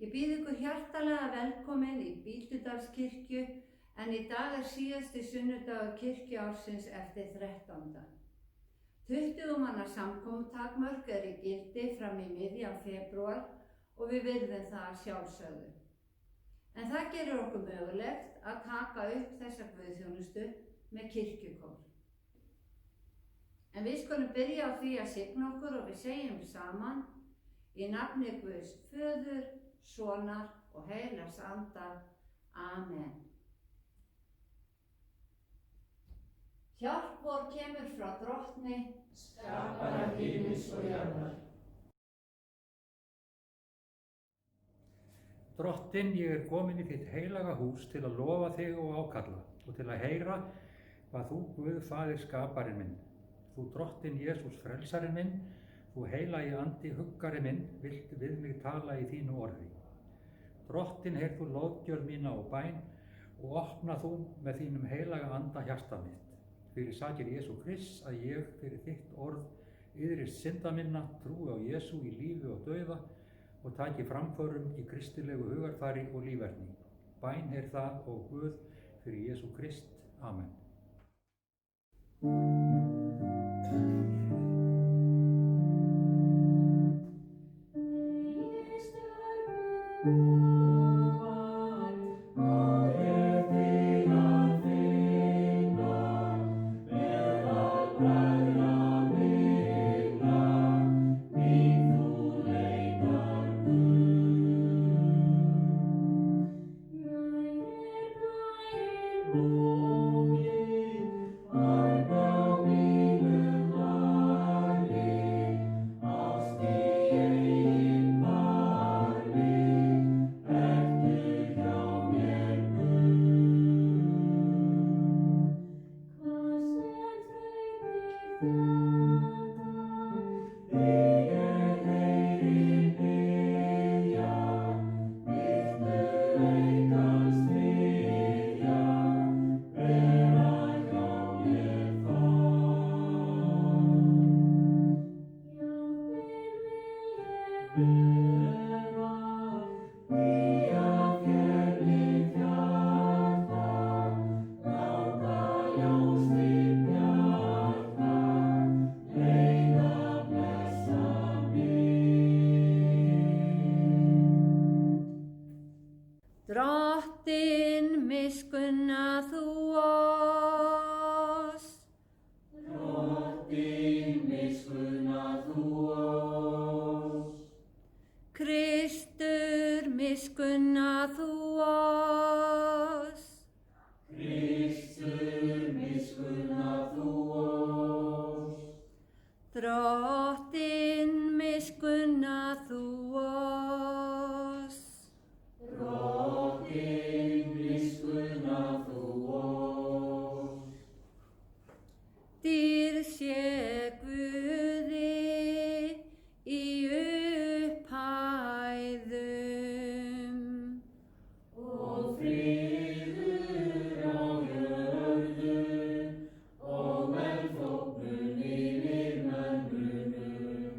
Ég býð ykkur hjartalega velkomin í Bíldudalskirkju en í dag síðasti sunnudagur kirkjuársins eftir 13. 20 manna samkomutakmörk í gildi fram í miðjan febrúar og við virðum það að sjálfsögðu. En það gerir okkur mögulegt að taka upp þessa guðþjónustu með kirkjukór. En við skulum byrja á því að signa okkur og við segjum saman í nafni Guðs Föður, Sonar og Heilags Anda. Amen. Hjálp vor kemur frá Drottni, skapara himins og jarðar. Drottinn, ég komin í þitt heilaga hús til að lofa þig og ákalla og til að heyra hvað þú, Guð, Faðir skaparinn minn, þú Drottinn Jesús frelsarinn minn, þú heilagi andi huggari minn, vilt við mig tala í þínu orði. Drottinn, heyrð þú lóðgjörð mína og bæn og opna þú með þínum heilaga anda hjarta mitt. Fyrir sakir Jesú Krists að ég fyrir þitt orð iðrist synda minna, trúi á Jesú í lífi og dauða og taki framförum í kristilegu hugarfari og líferni. Bæn er það og Guð fyrir Jesú Krist. Amen. Drottinn miskunna þú oss. Drottinn miskunna þú oss. Kristur miskunna þú oss. Kristur miskunna þú oss. Drottinn miskunna þú oss. Drottinn miskunna þú oss. Dýrð sé Guði í upphæðum Og friður á jörðu og velþóknun yfir mönnunum.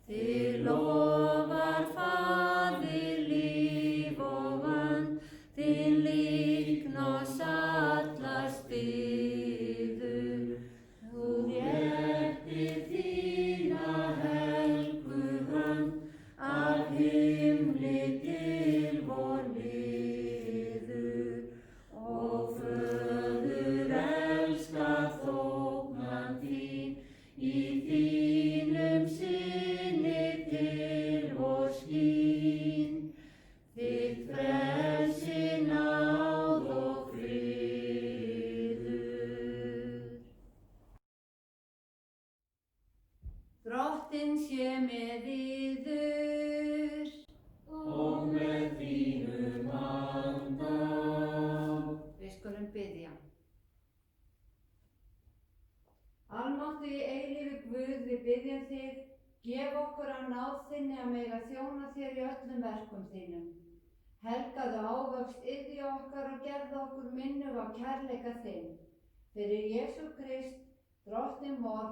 Þig lofar Faðir líf og önd, þín líkn oss alla styður. Þú réttir þína helgu hönd af himni til vor niður. Og Föður elska þóknun þín í þínum syni til vor skín. Þitt frelsi, náð og friður. Drottinn sé með yður. Og með þínum anda. Við skulum biðja. Almáttugri eilífi Guð, við biðjum þig, gef okkur að náð þinni að mega þjóna þér í öllum verkum þínum. Helgaðu ávöxt iðju okkar og gerðu okkur minnug á kærleika þinn. Fyrir Jesú Krist, Drottinn vor,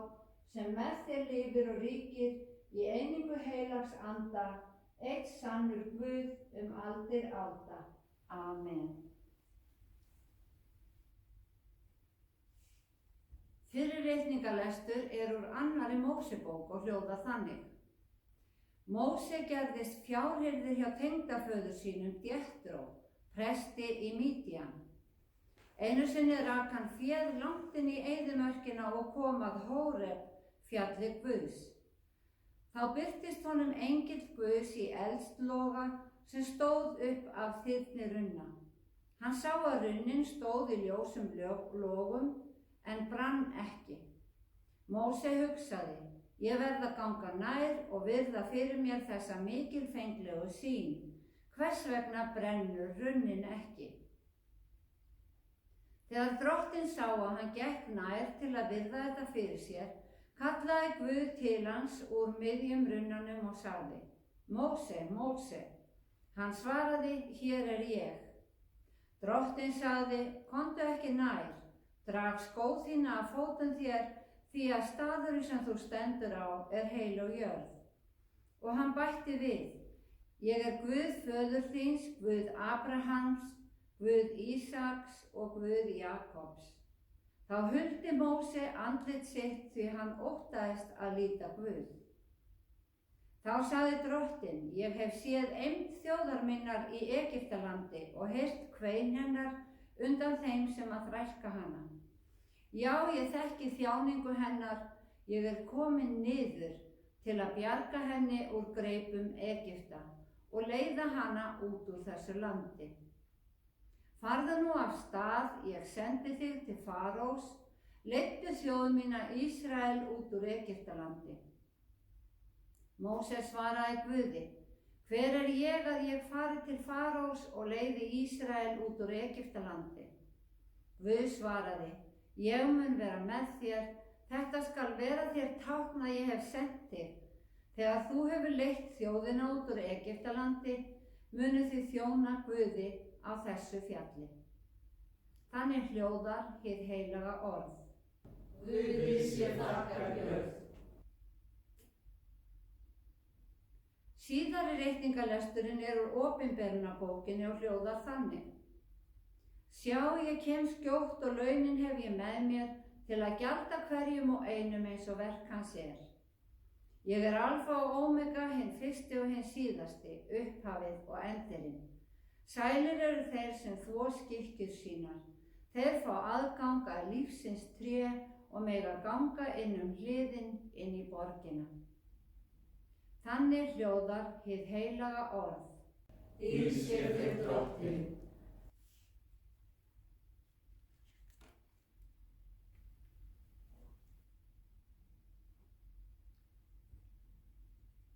sem með þér lifir og ríkir í einingu heilags anda, einn sannur Guð aldir alda. Amen. Fyrirreikningalestur úr 2. Mósebók og hljóðar þannig. Móse gerðist fjárhirðir hjá tengdaföður sínum Jethro, presti í Mídían. Einu sinni rak hann féð langt inn í eyðimörkina og kom að Hóreb, fjalli Guðs. Þá birtist honum engill Guðs í eldsloga sem stóð upp af þyrni runna. Hann sá að runnin stóð í ljósum logum en brann ekki. Móse hugsaði, ég verð að ganga nær og virða fyrir mér þessa mikilfenglegu sýn. Hvers vegna brennur runnin ekki? Þegar Drottinn sá að hann gekk nær til að virða þetta fyrir sér, kallaði Guð til hans úr miðjum runnanum og sagði, Móse, Móse. Hann svaraði, hér ég. Drottinn sagði, komdu ekki nær, drag skó þína af fótum þér, því að staðurinn sem þú stendur á heilög jörð. Og hann bætti við, ég Guð föður þíns, Guð Abrahams, Guð Ísaks og Guð Jakobs. Þá huldi Móse andlit sitt því hann óttaðist að líta Guð. Þá sagði Drottinn, ég hef séð eymd þjóðar minnar í Egyptalandi og heyrt kvein hennar undan þeim sem að þrælka hana. Já, ég þekki þjáningu hennar, ég komin niður til að bjarga henni úr greipum Egypta og leiða hana út úr þessu landi. Farðu nú af stað, ég sendi þig til Farós, leiddu þjóð mína Ísrael út úr Egyptalandi. Móse svaraði Guði, hver ég að ég fari til Farós og leiði Ísrael út úr Egyptalandi? Guð svaraði, ég mun vera með þér, þetta skal vera þér tákn að ég hef sent þig. Þegar þú hefur leitt þjóðina út úr Egyptalandi, munu þið þjóna Guði á þessu fjalli. Þannig hljóðar hið heilaga orð. Guði sé þakkargjörð. Síðari reikningalesturinn úr Opinberunarbókinni og hljóðar þannig. Sjá, ég kem skjótt og launin hef ég með mér til að gjalda hverjum og einum eins og verk hans Ég alfa og omega, hinn fyrsti og hinn síðasti, upphafið og endirinn. Sælir eru þeir sem þvo skyrkjur sínar. Þeir fá aðgang að lífsins tré og mega ganga inn hliðin inn í borgina. Þannig hljóðar hið heilaga orð. Ís sé þér Drottinn.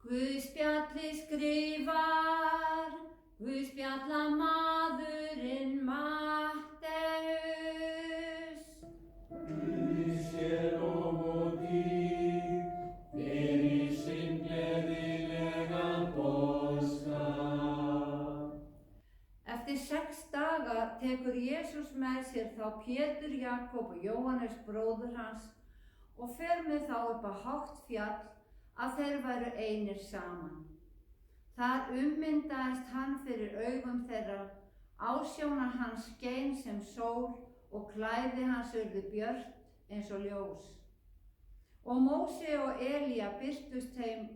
Guðspjalli skrifar, Guðspjalla maðurinn Matteus. Guði sé lof og dýrð, fyrir sinn gleðilegan boðskap. Eftir 6 daga tekur Jesús með sér þá Pétur, Jakob og Jóhannes bróður hans og fer með þá upp á hátt fjall að þeir væru einir saman. Þar ummyndaðist hann fyrir augum þeirra, ásjóna hans skein sem sól og klæði hans urðu björt eins og ljós. Og Móse og Elía birtust þeim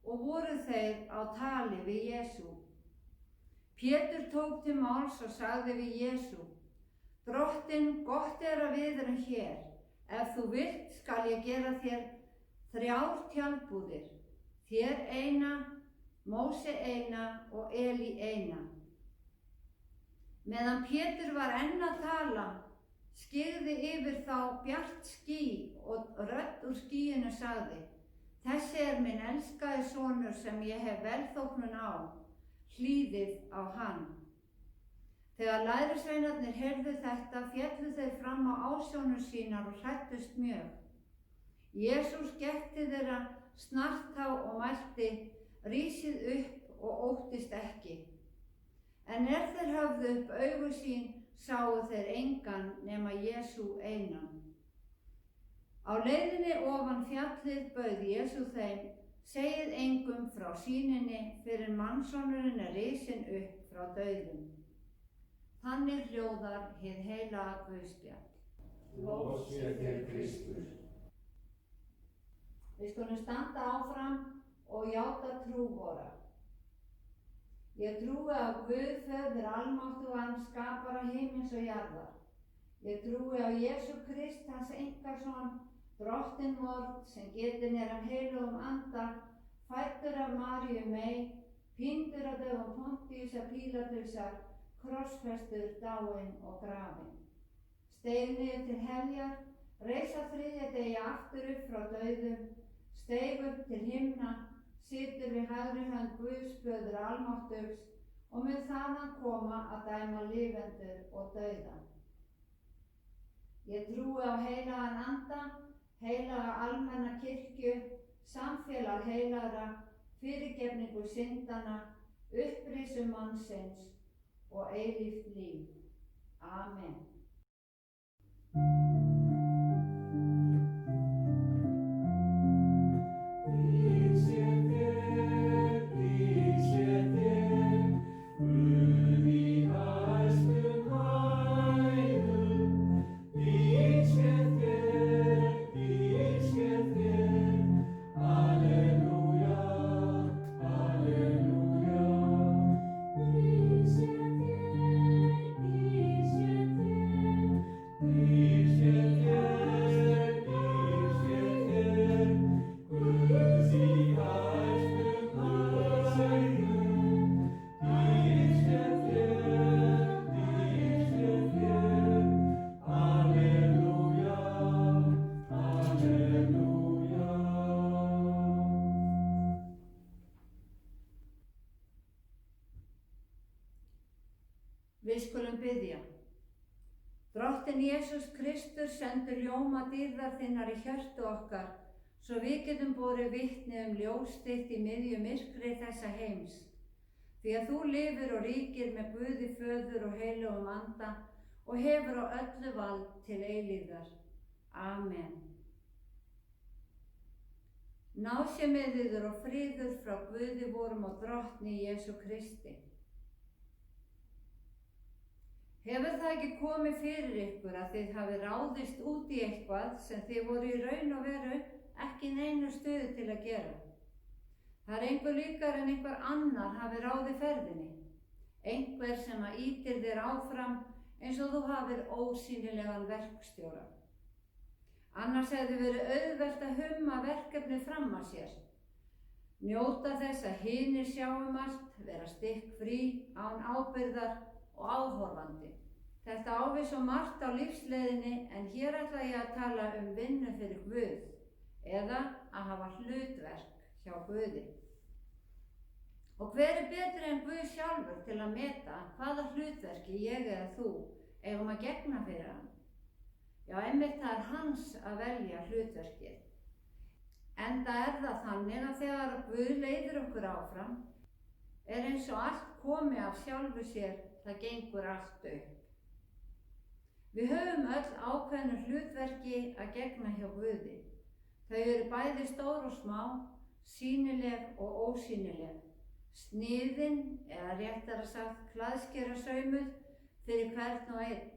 og voru þeir á tali við Jesú. Pétur tók til máls og sagði við Jesú, Drottinn, gott að við erum hér. Ef þú vilt skal ég gera þér 3 tjaldbúðir, þér eina, Móse eina og Elí eina. Meðan Pétur var enn að tala, skyggði yfir þá bjart ský og rödd úr skýinu sagði, þessi minn elskaði sonur sem ég hef velþóknun á, hlýðið á hann. Þegar lærisveinarnir heyrðu þetta, féllu þeir fram á ásjónur sínar og hræddust mjög. Jesús gekk til þeirra snart þá og mælti, rísið upp og óttist ekki. En þeir höfðu upp augu sín, sáu þeir engan nema Jesú einan. Á leiðinni ofan fjallið bauð Jesú þeim, Segið engum frá sýninni fyrir mannssonurinn risinn upp frá dauðum. Þannig hljóðar hið heilaga Guðspjall. Lof sé þér Kristur. Við skulum standa áfram og játa trú vora. Ég trúi á Guð föður almáttugan, skapara himins og jarðar. Ég trúi á Jesú Krist, hans einkason, drottinn vorn, sem getinn af heilugum anda, fæddur af Maríu mey, píndur af dögum Pontíusar Pílatusar, krossfestur, dáinn og grafinn. Steig niður til heljar, reis á þriðja degi aftur upp frá dauðum, steig upp til himna, situr við hægri hönd Guðs föður almáttugs og mun þaðan koma að dæma lifendur og dauða. Ég trúi á heilagan anda, heilaga almenna kirkju, samfélag heilagra, fyrirgefningu syndanna, upprisu mannsins og eilíft líf. Amen. Við skulum biðja. Drottinn Jesús Kristur sendur ljóma dýrðar þinnar í hjörtu okkar, svo við getum borið vitni ljós þitt í miðju myrkri þessa heims. Því að þú lifir og ríkir með Guði föður og heilugum anda og hefur á öllu vald til eilífðar. Amen. Ná sé með yður og friður frá Guði vorum og drottni Jesú Kristi. Hefur það ekki komið fyrir ykkur að þið hafi ráðist út í eitthvað sem þið voru í raun og veru ekki neinu stöðu til að gera? Það er einhver líkar en einhver annar hafi ráðið ferðinni. Einhver sem að ýtir þér áfram eins og þú hafir ósýnilegan verkstjóra. Annars hefði verið auðvelt að humma verkefni fram að sér. Njóta þess að hinir sjáum allt, vera stikkfrí, án ábyrgðar og áhorfandi. Þetta á við svo margt á lífsleiðinni en hér ætla ég að tala vinnu fyrir Guð eða að hafa hlutverk hjá Guði. Og hver er betri en Guð sjálfur til að meta hvaða hlutverki ég eða þú eigum að gegna fyrir hann? Já, einmitt það er hans að velja hlutverkið. Enda er það þannig að þegar Guð leiðir okkur áfram er eins og allt komi af sjálfu sér, það gengur allt upp. Við höfum öll ákveðnu hlutverki að gegna hjá Guði. Þau eru bæði stór og smá, sýnileg og ósýnileg, sniðin eða réttara sagt klæðskerasaumuð fyrir hvern og einn.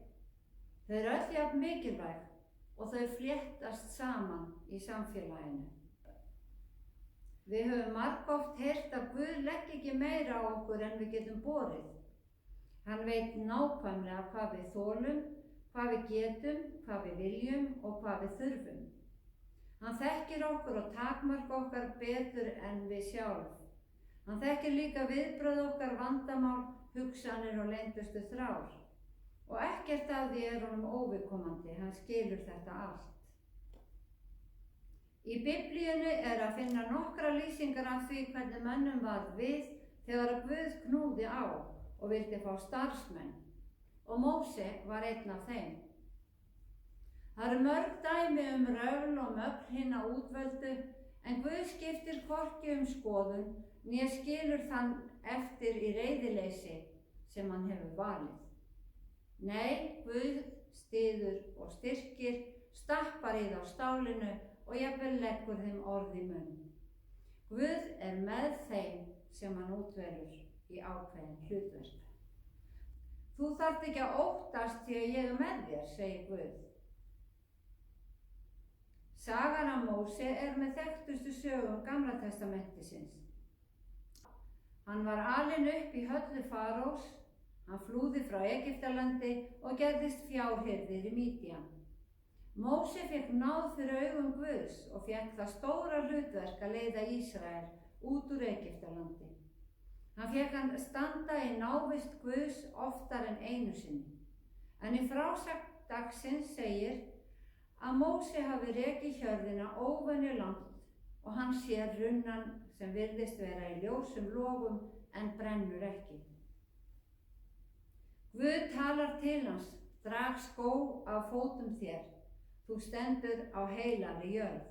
Þau eru öll jafn mikilvæg og þau fléttast saman í samfélaginu. Við höfum margoft heyrt að Guð leggi ekki meira á okkur en við getum borið. Hann veit nákvæmlega hvað við þolum, hvað við getum, hvað við viljum og hvað við þurfum. Hann þekkir okkur og takmark okkar betur en við sjálf. Hann þekkir líka viðbrögð okkar, vandamál, hugsanir og leyndustu þrár. Og ekkert af því er honum óviðkomandi, hann skilur þetta allt. Í Biblíunni er að finna nokkra lýsingar af því hvernig mönnum varð við þegar að Guð knúði á og vildi fá starfsmenn. Og Móse var einn af þeim. Það eru mörg dæmi röfl og mögl hinna útvöldu, en Guð skiptir hvorki skoðun, né skilur þann eftir í reiðileysi sem hann hefur valið. Nei, Guð styður og styrkir, stappar í þá stálinu og jafnvel leggur þeim orð í munn. Guð er með þeim sem hann útvelur í ákveðin hlutverk. Þú þarft ekki að óttast því að ég er með þér, segir Guð. Sagan af Móse er með þekktustu sögum Gamla testamentisins. Hann var alinn upp í höllu Farós, hann flúði frá Egyptalandi og gerðist fjárhirðir í Mídían. Móse fékk náð fyrir augum Guðs og fékk það stóra hlutverk að leiða Ísrael út úr Egyptalandi. Hann fékk hann standa í návist Guðs oftar en einu sinni. En í frásögn dagsins segir að Móse hafi rekið hjörðina óvenju langt og hann sér runnan sem virðist vera í ljósum logum en brennur ekki. Guð talar til hans, drag skó af fótum þér, þú stendur á heilagri jörð.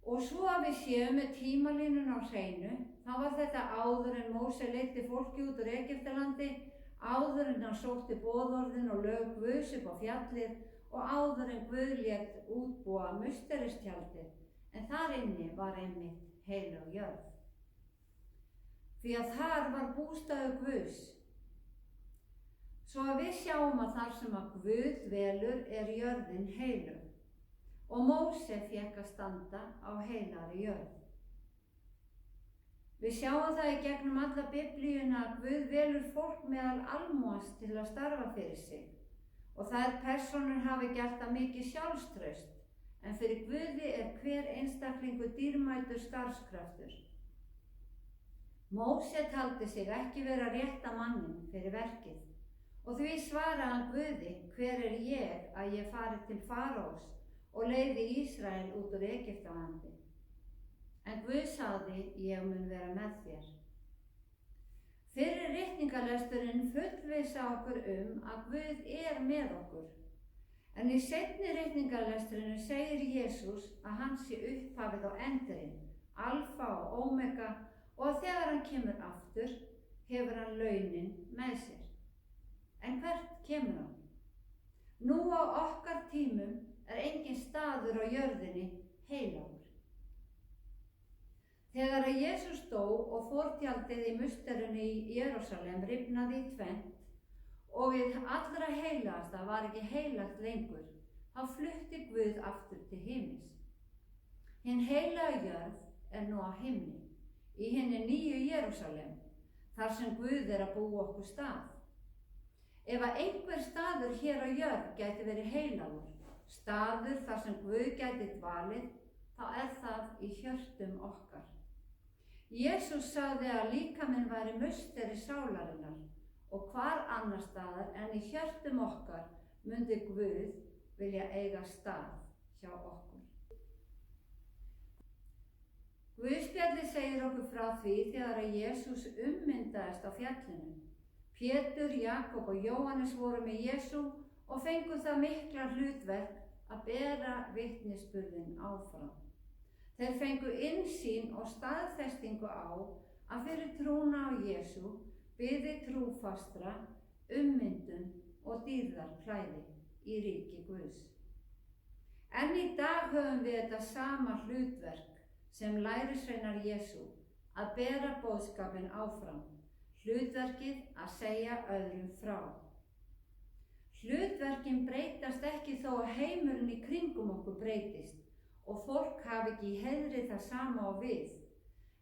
Og svo að við séum með tímalínun á hreinu, þá var þetta áður en Móse leiddi fólki út úr Egyptalandi, áður en hann sótti boðorðin og lög Guðs upp á fjallið og áður en Guð lét útbúa musteristjaldið, en þar inni var einmitt heilag jörð. Því að þar var bústaður Guðs. Svo að við sjáum að þar sem að Guð dvelur er jörðin heilög og Móse fékk að standa á heilagri jörð. Við sjáum það í gegnum alla Biblíuna að Guð velur fólk meðal almúans til að starfa fyrir sig og þær persónur hafi gert það mikið sjálfstraust, en fyrir Guði er hver einstaklingur dýrmætur starfskraftur. Móse taldi sig ekki vera rétta mannin fyrir verkið og því svaraði hann Guði, hver er ég að ég fari til Farós og leiði Ísrael út úr Egyptalandi. En Guð sagði, ég mun vera með þér. Fyrri ritningalesturinn fullvissa okkur að Guð er með okkur. En í seinni ritningalesturinn segir Jesús að hann sé upphafið og endurinn, alfa og omega, og þegar hann kemur aftur, hefur hann launin með sér. En hvert kemur hann? Nú á okkar tímum er engin staður á jörðinni heilagur. Þegar að Jesús dó og fortjaldið í musterinu í Jerúsalem rifnaði í tvennt og við allra heilagasta var ekki heilagt lengur, þá flutti Guð aftur til himins. Hinn heilaga jörð er nú á himni, í hinni nýju Jerúsalem, þar sem Guð er að búa okkur stað. Ef að einhver staður hér á jörð gæti verið heilagur, staður þar sem Guð gæti dvalið, þá er það í hjörtum okkar. Jesús sagði að líkaminn væri musteri sálarinnar og hvar annar staðar en í hjörtum okkar myndi Guð vilja eiga stað hjá okkur. Guðspjallið segir okkur frá því þegar að Jesús ummyndaðist á fjallinu. Pétur, Jakob og Jóhannes voru með Jesú og fengu það mikla hlutverk að bera vitnisburðinn áfram. Þeir fengu innsýn og staðfestingu á að fyrir trúna á Jesú biði trúfastra, ummyndun og dýrðarklæði í ríki Guðs. En í dag höfum við þetta sama hlutverk sem lærisveinar Jesú, að bera boðskapinn áfram, hlutverkið að segja öðrum frá. Hlutverkin breytast ekki þó að heimurinn í kringum okkur breytist og fólk hafi ekki í heiðri það sama á við,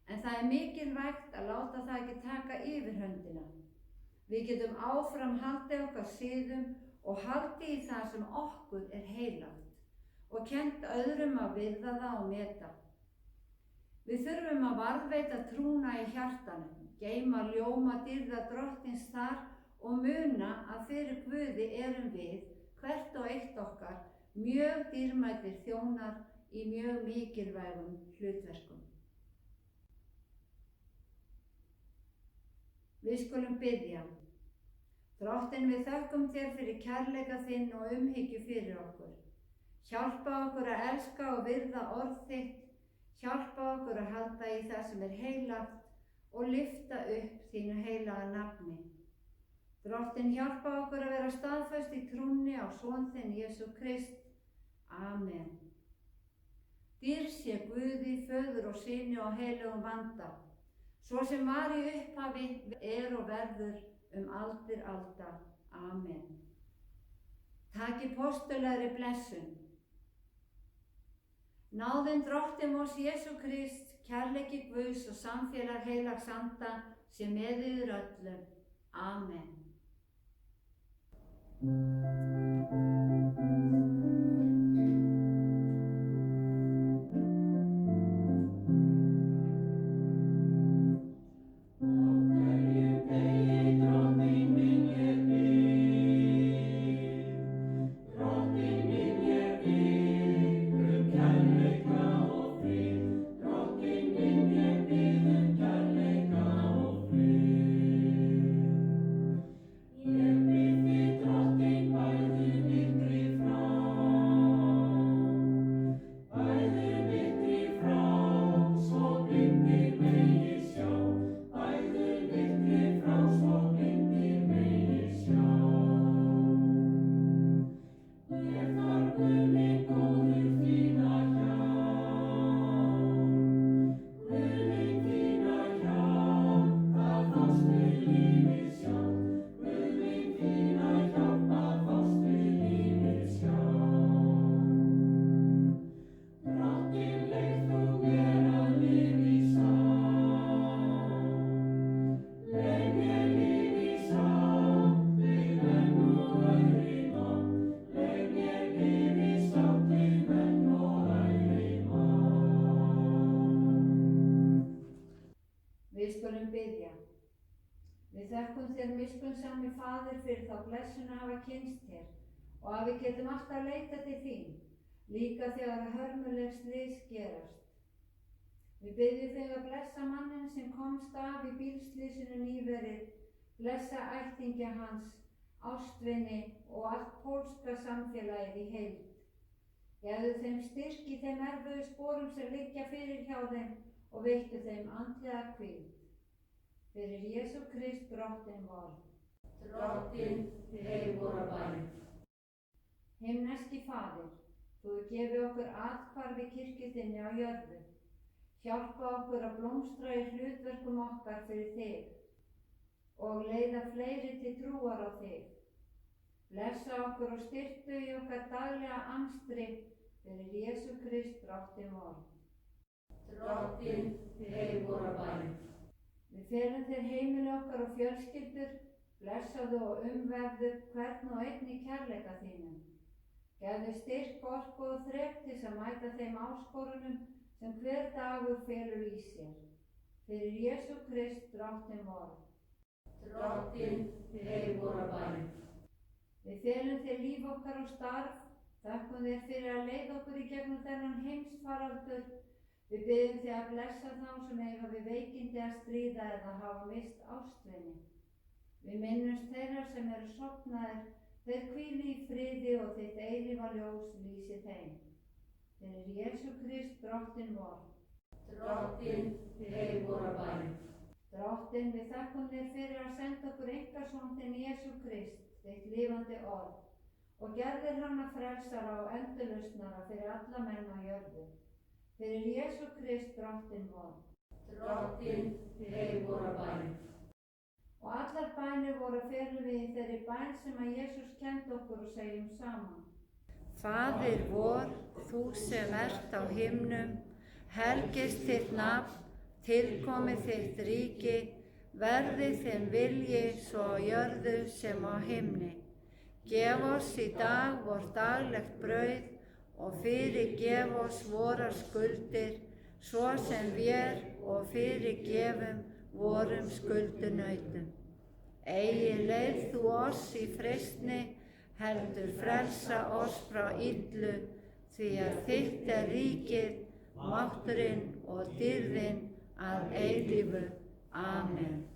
en það er mikilvægt að láta það ekki taka yfirhöndina. Við getum áfram haldið okkar siðum og haldið í það sem okkur er heilagt og kennt öðrum að virða það og meta. Við þurfum að varðveita trúna í hjartanum, geyma ljóma dýrða drottins þar og muna að fyrir Guði erum við, hvert og eitt okkar, mjög dýrmætir þjónar í mjög mikilvægum hlutverkum. Við skulum biðja. Drottinn, við þökkum þér fyrir kærleika þinn og umhyggju fyrir okkur. Hjálpa okkur að elska og virða orð þitt, hjálpa okkur að halda í það sem er heilagt og lyfta upp þínu heilaga nafni. Drottinn, hjálpa okkur að vera staðföst í trúnni á son þinn Jesú Krist. Amen. Dýrð sé Guði, Föður og Syni og heilögum anda, svo sem var í upphafi, er og verður aldir alda. Amen. Taki postulegri blessun. Náðin Drottins oss Jesú Krist, kærleiki Guðs og samfélag heilags anda sé með yður öllum. Amen. Við skulum biðja. Við þökkum þér miskunnsami Faðir fyrir þá blessun að hafa kynnst þér og að við getum alltaf leitað til þín, líka þegar hörmuleg slys gerast. Við biðjum þig að blessa manninn sem komst af í bílslysinu nýverið, blessa ættingja hans, ástvini og allt pólska samfélagið í heild. Gefðu þeim styrk í þeim erfiðu sporum sem liggja fyrir hjá þeim og veittu þeim andlega hvíld. Fyrir Jesú Krist Drottinn vor. Drottinn, heyr vora bæn. Himneski Faðir, þú gefur okkur athvarf í kirkju þinni á jörðu. Hjálpa okkur að blómstra í hlutverkum okkar fyrir þig og leiða fleiri til trúar á þig. Blessa okkur og styrktu í okkar daglega amstri fyrir Jesú Krist Drottinn vor. Drottinn, heyr vora bæn. Við felum þér heimili okkar og fjölskyldur, blessaðu og umvefðu hvern og einn í kærleika þínum. Gefðu styrk, orku og þrek til að mæta þeim áskorunum sem hver dagur felur í sér. Fyrir Jesú Krist Drottinn vor. Drottinn, heyr vora bæn. Við felum þér líf okkar og starf, þökkum þér fyrir að leiða okkur í gegnum þennan heimsfaraldur. Við biðjum þig að blessa þá sem eiga við veikindi að stríða eða hafa mist ástvini. Við minnumst þeirra sem eru sofnaðir, þeir hvíli í friði og þitt eilífa ljós lýsi þeim. Fyrir Jesú Krist Drottinn vor. Drottinn, heyr vora bæn. Drottinn, við þakkum þér fyrir að senda okkur einkason þinn Jesú Krist, þitt lifandi orð, og gerðir hann að frelsara og endurlausnara fyrir alla menn á jörðu. Fyrir Jesú Krist Drottinn vor. Drottinn, heyr vora bæn. Og allar bænir voru felum við í þeirri bæn sem að Jesús kenndi okkur og segjum saman. Faðir vor, þú sem ert á himnum, helgist þitt nafn, tilkomi þitt ríki, verði þinn vilji svo á jörðu sem á himni. Gef oss í dag vort daglegt brauð og fyrirgef oss vorar skuldir, svo sem vér og fyrirgefum vorum skuldunautum. Eigi leið þú oss í freistni, heldur frelsa oss frá illu, því að þitt er ríkið, mátturinn og dýrðin að eilífu. Amen.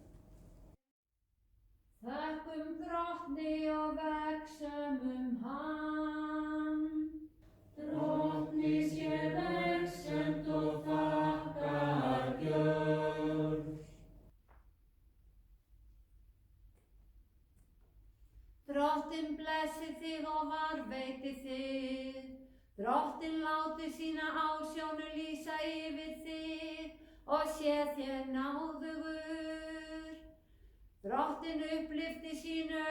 Þökkum Drottni og vegsömum hann. Drottni sé vegsemd og þakkargjörð. Drottinn blessi þig og varðveiti þig. Drottinn láti sína ásjónu lýsa yfir þig og sé þér náðugur. Drottinn upplyfti sínu